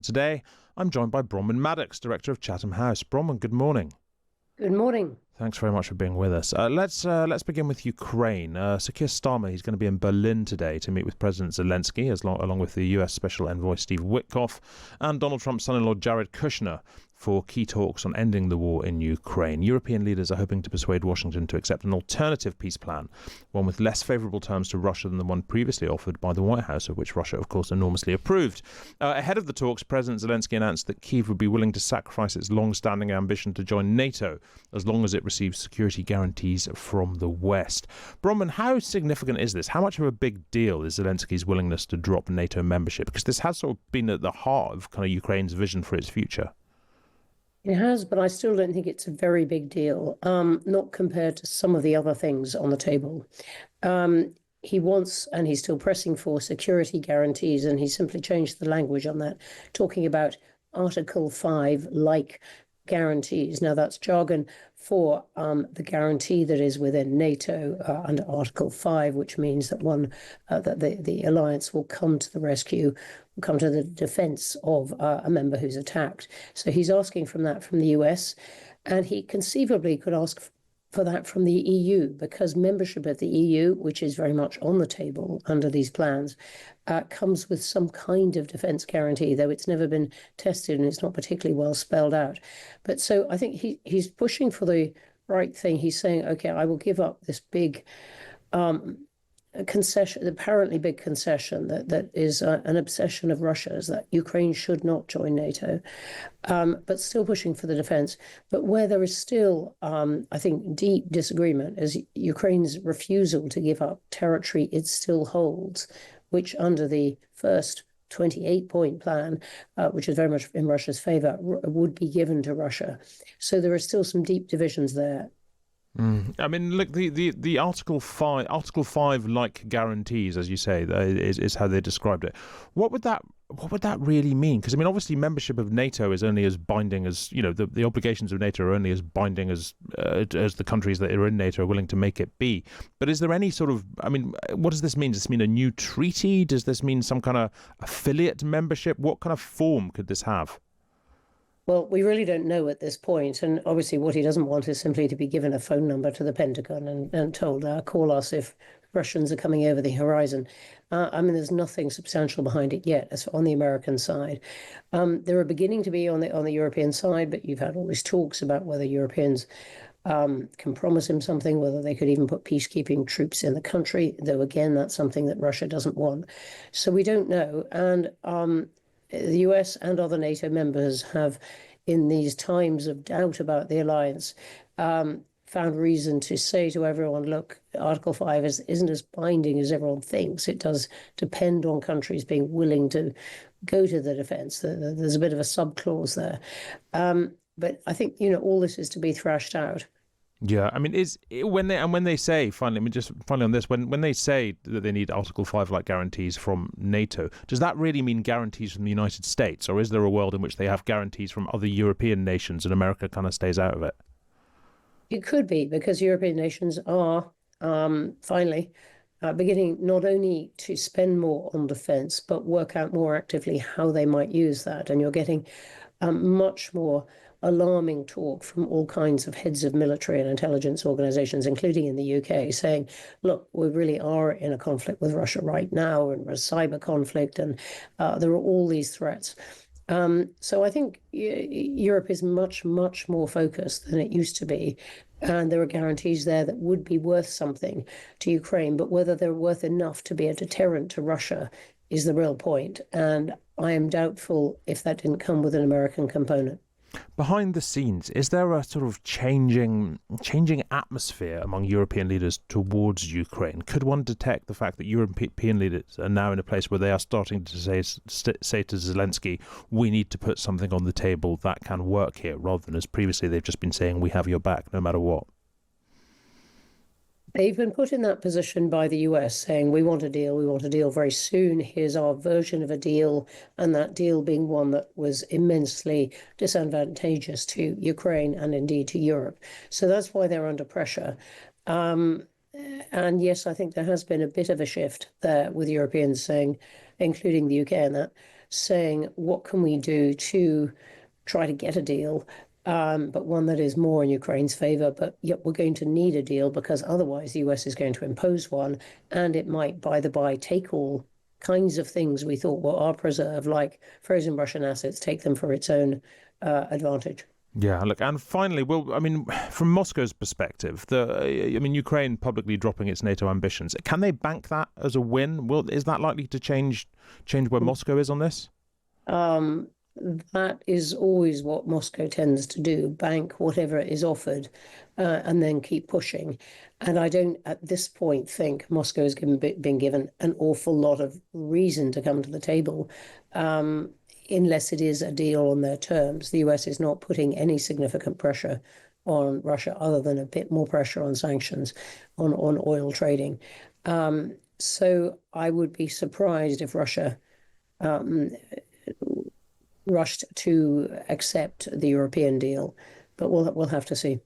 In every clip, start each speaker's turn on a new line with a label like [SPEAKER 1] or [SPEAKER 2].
[SPEAKER 1] Today, I'm joined by Bronwen Maddox, Director of Chatham House. Bronwen, good morning.
[SPEAKER 2] Good morning.
[SPEAKER 1] Thanks very much for being with us. Let's begin with Ukraine. Sir Keir Starmer, he's going to be in Berlin today to meet with President Zelensky, along with the US Special Envoy Steve Witkoff and Donald Trump's son-in-law Jared Kushner for key talks on ending the war in Ukraine. European leaders are hoping to persuade Washington to accept an alternative peace plan, one with less favourable terms to Russia than the one previously offered by the White House, of which Russia, of course, enormously approved. Ahead of the talks, President Zelensky announced that Kyiv would be willing to sacrifice its long-standing ambition to join NATO as long as it receives security guarantees from the West. Bronwen, how significant is this? How much of a big deal is Zelensky's willingness to drop NATO membership? Because this has sort of been at the heart of kind of Ukraine's vision for its future.
[SPEAKER 2] It has, but I still don't think it's a very big deal, not compared to some of the other things on the table. He wants, and he's still pressing for, security guarantees, and he simply changed the language on that, talking about Article 5 like guarantees. Now, that's jargon for the guarantee that is within NATO under Article 5, which means that that the alliance will come to the rescue, will come to the defense of a member who's attacked. So he's asking from the US, and he conceivably could ask for that from the EU, because membership of the EU, which is very much on the table under these plans, comes with some kind of defence guarantee, though it's never been tested and it's not particularly well spelled out. But so I think he's pushing for the right thing. He's saying, OK, I will give up this big concession, apparently big concession that is an obsession of Russia's, that Ukraine should not join NATO, but still pushing for the defense. But where there is still, I think, deep disagreement is Ukraine's refusal to give up territory it still holds, which under the first 28-point plan, which is very much in Russia's favor, would be given to Russia. So there are still some deep divisions there.
[SPEAKER 1] I mean, look, the Article 5 like guarantees, as you say, is how they described it. What would that really mean? Because I mean, obviously, membership of NATO is only as binding as, you know, the obligations of NATO are only as binding as the countries that are in NATO are willing to make it be. But is there any sort of, I mean, what does this mean? Does this mean a new treaty? Does this mean some kind of affiliate membership? What kind of form could this have?
[SPEAKER 2] Well, we really don't know at this point. And obviously what he doesn't want is simply to be given a phone number to the Pentagon and told, call us if Russians are coming over the horizon. I mean, there's nothing substantial behind it yet as on the American side. There are beginning to be on the European side, but you've had all these talks about whether Europeans can promise him something, whether they could even put peacekeeping troops in the country, though, again, that's something that Russia doesn't want. So we don't know. And the US and other NATO members have, in these times of doubt about the alliance, found reason to say to everyone, look, Article 5 isn't as binding as everyone thinks. It does depend on countries being willing to go to the defense. There's a bit of a subclause there. But I think, all this is to be thrashed out.
[SPEAKER 1] Yeah, I mean, when they say, finally, I mean, just finally on this, when they say that they need Article 5 like guarantees from NATO, does that really mean guarantees from the United States, or is there a world in which they have guarantees from other European nations and America kind of stays out of it?
[SPEAKER 2] It could be, because European nations are finally beginning not only to spend more on defence, but work out more actively how they might use that. And you're getting much more alarming talk from all kinds of heads of military and intelligence organizations, including in the UK, saying, look, we really are in a conflict with Russia right now, and a cyber conflict, and there are all these threats. So I think Europe is much, much more focused than it used to be. And there are guarantees there that would be worth something to Ukraine, but whether they're worth enough to be a deterrent to Russia is the real point. And I am doubtful if that didn't come with an American component.
[SPEAKER 1] Behind the scenes, is there a sort of changing atmosphere among European leaders towards Ukraine? Could one detect the fact that European leaders are now in a place where they are starting to say to Zelensky, we need to put something on the table that can work here, rather than as previously they've just been saying, we have your back no matter what?
[SPEAKER 2] They've been put in that position by the US, saying, we want a deal very soon. Here's our version of a deal. And that deal being one that was immensely disadvantageous to Ukraine and indeed to Europe. So that's why they're under pressure. And yes, I think there has been a bit of a shift there with Europeans saying, including the UK, and that saying, what can we do to try to get a deal, but one that is more in Ukraine's favor. But yet we're going to need a deal because otherwise the US is going to impose one, and it might, by the by, take all kinds of things we thought were our preserve, like frozen Russian assets, take them for its own advantage.
[SPEAKER 1] Yeah, look, and finally, well, I mean, from Moscow's perspective, Ukraine publicly dropping its NATO ambitions, can they bank that as a win? Is that likely to change where Moscow is on this?
[SPEAKER 2] Um, that is always what Moscow tends to do, bank whatever is offered, and then keep pushing. And I don't, at this point, think Moscow has been given an awful lot of reason to come to the table. Unless it is a deal on their terms. The US is not putting any significant pressure on Russia other than a bit more pressure on sanctions on oil trading. So I would be surprised if Russia rushed to accept the European deal, but we'll have to see.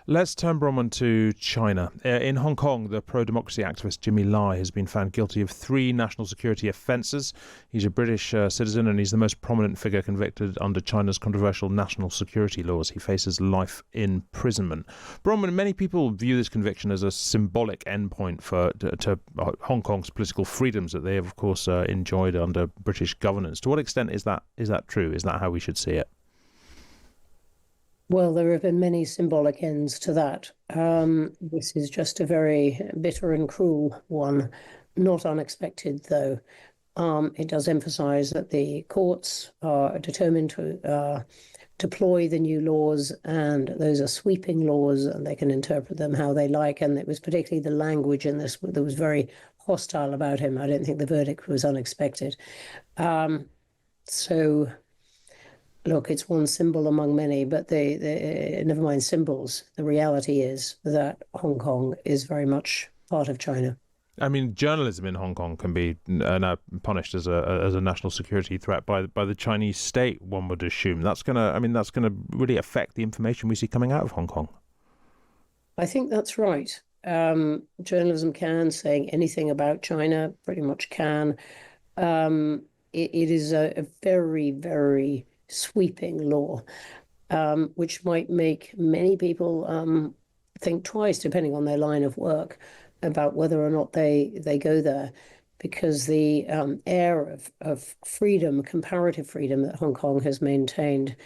[SPEAKER 1] Let's turn, Bronwen, to China. In Hong Kong, the pro-democracy activist Jimmy Lai has been found guilty of 3 national security offences. He's a British citizen and he's the most prominent figure convicted under China's controversial national security laws. He faces life imprisonment. Bronwen, many people view this conviction as a symbolic endpoint to Hong Kong's political freedoms that they have, of course, enjoyed under British governance. To what extent is that true? Is that how we should see it?
[SPEAKER 2] Well, there have been many symbolic ends to that. This is just a very bitter and cruel one, not unexpected, though. It does emphasize that the courts are determined to deploy the new laws, and those are sweeping laws, and they can interpret them how they like. And it was particularly the language in this that was very hostile about him. I don't think the verdict was unexpected. So look, it's one symbol among many, but never mind symbols. The reality is that Hong Kong is very much part of China.
[SPEAKER 1] I mean, journalism in Hong Kong can be now punished as a national security threat by the Chinese state. One would assume that's gonna really affect the information we see coming out of Hong Kong.
[SPEAKER 2] I think that's right. Journalism can, saying anything about China pretty much can. It is a very, very sweeping law, which might make many people think twice, depending on their line of work, about whether or not they go there, because the air of freedom, comparative freedom that Hong Kong has maintained,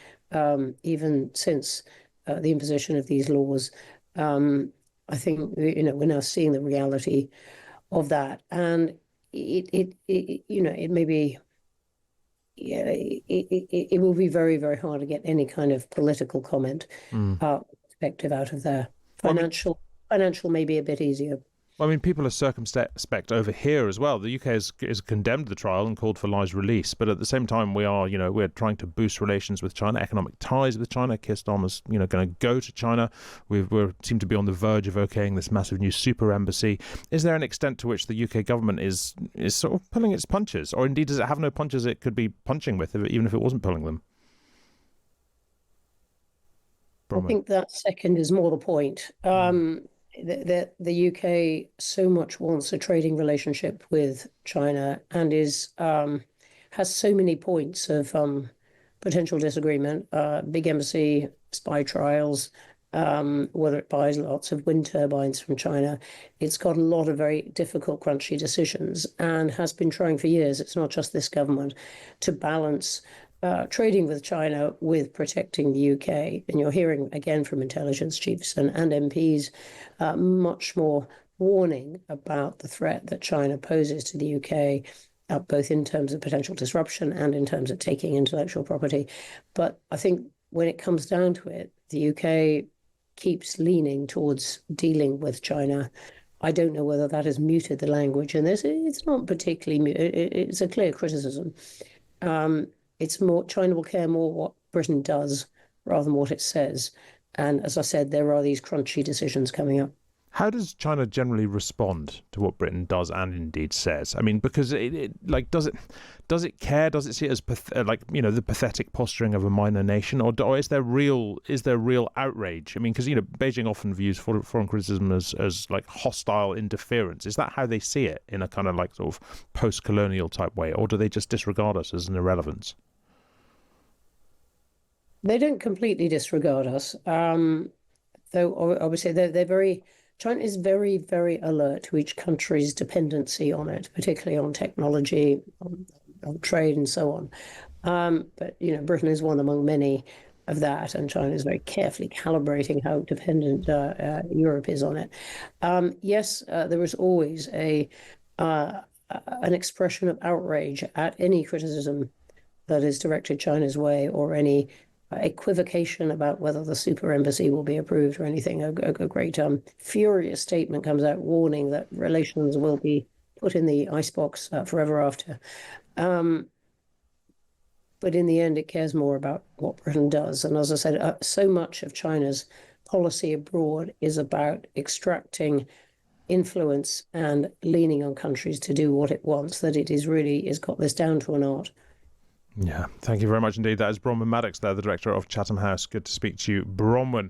[SPEAKER 2] even since the imposition of these laws, I think we're now seeing the reality of that, and it may be. Yeah, it will be very, very hard to get any kind of political comment perspective out of there. Financial may be a bit easier.
[SPEAKER 1] I mean, people are circumspect over here as well. The UK has condemned the trial and called for Lai's release, but at the same time, we're trying to boost relations with China, economic ties with China. Keir Starmer's going to go to China. We seem to be on the verge of okaying this massive new super embassy. Is there an extent to which the UK government is sort of pulling its punches, or indeed does it have no punches it could be punching with, even if it wasn't pulling them?
[SPEAKER 2] I think that second is more the point. The UK so much wants a trading relationship with China and has so many points of potential disagreement, big embassy, spy trials, whether it buys lots of wind turbines from China. It's got a lot of very difficult, crunchy decisions and has been trying for years. It's not just this government to balance trading with China with protecting the UK. And you're hearing again from intelligence chiefs and MPs much more warning about the threat that China poses to the UK, both in terms of potential disruption and in terms of taking intellectual property. But I think when it comes down to it, the UK keeps leaning towards dealing with China. I don't know whether that has muted the language in this. It's not particularly, it's a clear criticism. It's more, China will care more what Britain does rather than what it says. And as I said, there are these crunchy decisions coming up.
[SPEAKER 1] How does China generally respond to what Britain does and indeed says? I mean, because does it care? Does it see it as the pathetic posturing of a minor nation, or is there real outrage? I mean, because Beijing often views foreign criticism as like hostile interference. Is that how they see it in a kind of like sort of post-colonial type way, or do they just disregard us as an irrelevance?
[SPEAKER 2] They don't completely disregard us, though obviously they're very. China is very, very alert to each country's dependency on it, particularly on technology, on trade, and so on. But Britain is one among many of that, and China is very carefully calibrating how dependent Europe is on it. Yes, there is always an expression of outrage at any criticism that is directed China's way, or any equivocation about whether the super embassy will be approved or anything. A great furious statement comes out warning that relations will be put in the icebox forever after. But in the end, it cares more about what Britain does. And as I said, so much of China's policy abroad is about extracting influence and leaning on countries to do what it wants, that it is got this down to an art.
[SPEAKER 1] Yeah, thank you very much indeed. That is Bronwen Maddox there, the director of Chatham House. Good to speak to you, Bronwen.